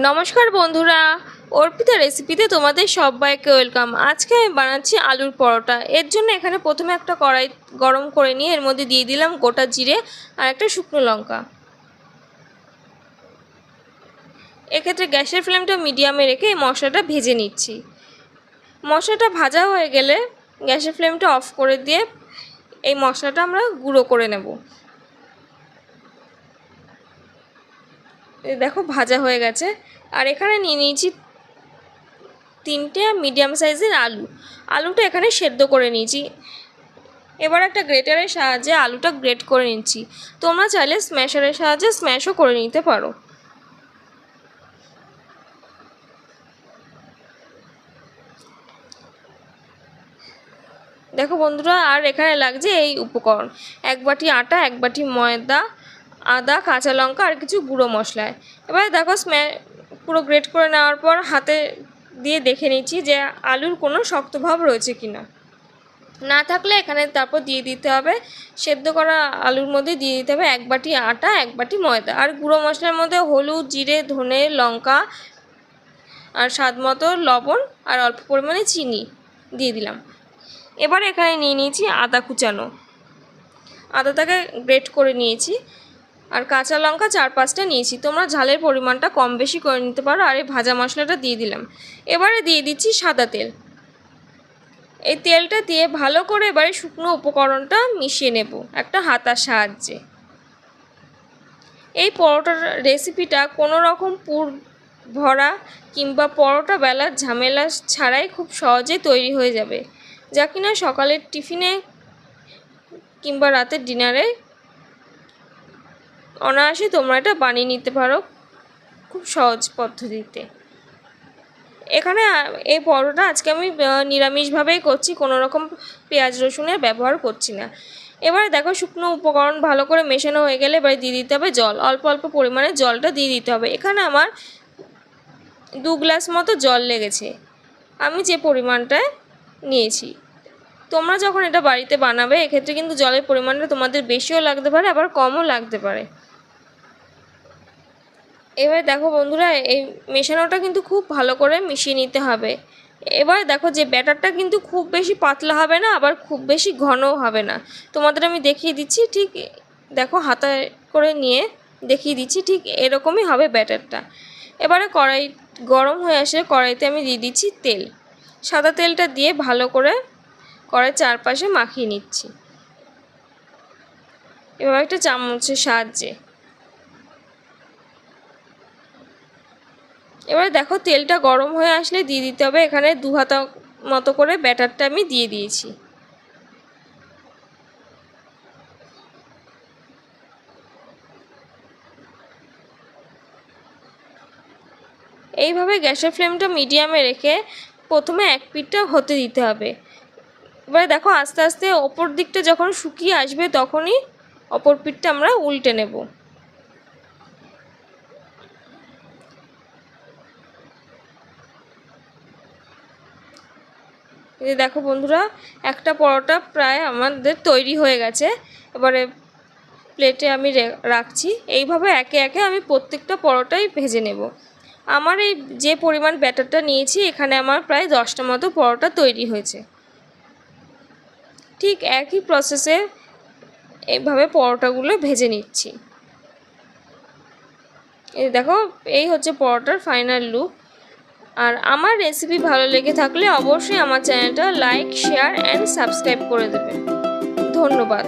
নমস্কার বন্ধুরা, অর্পিতা রেসিপিতে তোমাদের সবাইকে ওয়েলকাম। আজকে আমি বানাচ্ছি আলুর পরোটা। এর জন্য এখানে প্রথমে একটা কড়াই গরম করে নিয়ে এর মধ্যে দিয়ে দিলাম গোটা জিরে আর একটা শুকনো লঙ্কা। এক্ষেত্রে গ্যাসের ফ্লেমটা মিডিয়ামে রেখে এই মশলাটা ভেজে নিচ্ছি। মশলাটা ভাজা হয়ে গেলে গ্যাসের ফ্লেমটা অফ করে দিয়ে এই মশলাটা আমরা গুঁড়ো করে নেব। দেখো ভাজা হয়ে গেছে। আর এখানে নিয়ে নিয়েছি 3টে মিডিয়াম সাইজের আলুটা এখানে সেদ্ধ করে নিয়েছি। এবার একটা গ্রেটারের সাহায্যে আলুটা গ্রেট করে নিচ্ছি। তোমরা চাইলে স্ম্যাশারের সাহায্যে স্ম্যাশও করে নিতে পারো। দেখো বন্ধুরা, আর এখানে লাগছে এই উপকরণ: 1 বাটি আটা, 1 বাটি ময়দা, আদা, কাঁচা লঙ্কা আর কিছু গুঁড়ো মশলা। এবার দেখো পুরো গ্রেট করে নেওয়ার পর হাতে দিয়ে দেখে নিচ্ছি যে আলুর কোনো শক্ত ভাব রয়েছে কিনা। না থাকলে এখানে তারপর দিয়ে দিতে হবে, সেদ্ধ করা আলুর মধ্যে দিয়ে দিতে হবে 1 বাটি আটা, 1 বাটি ময়দা। আর গুঁড়ো মশলার মধ্যে হলুদ, জিরে, ধনে, লঙ্কা আর স্বাদ মতো লবণ আর অল্প পরিমাণে চিনি দিয়ে দিলাম। এবার এখানে নিয়ে নিয়েছি আদা কুচানো, আদাটাকে গ্রেট করে নিয়েছি। আর কাঁচা লঙ্কা 4-5টা নিয়েছি, তোমরা ঝালের পরিমাণটা কম বেশি করে নিতে পারো। আর এই ভাজা মশলাটা দিয়ে দিলাম। এবারে দিয়ে দিচ্ছি সাদা তেল। এই তেলটা দিয়ে ভালো করে এবারে শুকনো উপকরণটা মিশিয়ে নেব একটা হাতার সাহায্যে। এই পরোটার রেসিপিটা কোনো রকম পুর ভরা কিংবা পরোটা বেলার ঝামেলা ছাড়াই খুব সহজেই তৈরি হয়ে যাবে, যা কিনা সকালের টিফিনে কিংবা রাতের ডিনারে অনায়াসে তোমরা এটা বানিয়ে নিতে পারো খুব সহজ পদ্ধতিতে। এখানে এই পরোটা আজকে আমি নিরামিষভাবেই করছি, কোনো রকম পেঁয়াজ রসুনের ব্যবহার করছি না। এবারে দেখো শুকনো উপকরণ ভালো করে মেশানো হয়ে গেলে এবারে দিয়ে দিতে হবে জল। অল্প অল্প পরিমাণে জলটা দিয়ে দিতে হবে। এখানে আমার 2 গ্লাস মতো জল লেগেছে আমি যে পরিমাণটায় নিয়েছি। তোমরা যখন এটা বাড়িতে বানাবে এক্ষেত্রে কিন্তু জলের পরিমাণটা তোমাদের বেশিও লাগতে পারে, আবার কমও লাগতে পারে। এবার দেখো বন্ধুরা, এই মেশানোটা কিন্তু খুব ভালো করে মিশিয়ে নিতে হবে। এবার দেখো যে ব্যাটারটা কিন্তু খুব বেশি পাতলা হবে না, আবার খুব বেশি ঘনও হবে না। তোমাদের আমি দেখিয়ে দিচ্ছি, ঠিক দেখো হাতায় করে নিয়ে দেখিয়ে দিচ্ছি, ঠিক এরকমই হবে ব্যাটারটা। এবারে কড়াই গরম হয়ে আসে, কড়াইতে আমি দিয়ে দিচ্ছি তেল। সাদা তেলটা দিয়ে ভালো করে কড়াইয়ের চারপাশে মাখিয়ে নিচ্ছি এবার একটা চামচের সাহায্যে। এবারে দেখো তেলটা গরম হয়ে আসলে দিয়ে দিতে হবে এখানে 2 হাতা মতো করে ব্যাটারটা আমি দিয়ে দিয়েছি। এইভাবে গ্যাসের ফ্লেমটা মিডিয়ামে রেখে প্রথমে এক পিঠটা হতে দিতে হবে। এবারে দেখো আস্তে আস্তে ওপর দিকটা যখন শুকিয়ে আসবে তখনই অপর পিঠটা আমরা উল্টে নেব। এই দেখো বন্ধুরা, একটা পরোটা প্রায় আমাদের তৈরি হয়ে গেছে। এবারে প্লেটে আমি রাখছি। এইভাবে একে একে আমি প্রত্যেকটা পরোটাই ভেজে নেব। আমার এই যে পরিমাণ ব্যাটারটা নিয়েছি এখানে আমার প্রায় 10টা মতো পরোটা তৈরি হয়েছে। ঠিক একই প্রসেসে এইভাবে পরোটাগুলো ভেজে নিচ্ছি। এই দেখো, এই হচ্ছে পরোটার ফাইনাল লুক। আর আমার রেসিপি ভালো লেগে থাকলে অবশ্যই আমার চ্যানেলটা লাইক, শেয়ার অ্যান্ড সাবস্ক্রাইব করে দেবেন। ধন্যবাদ।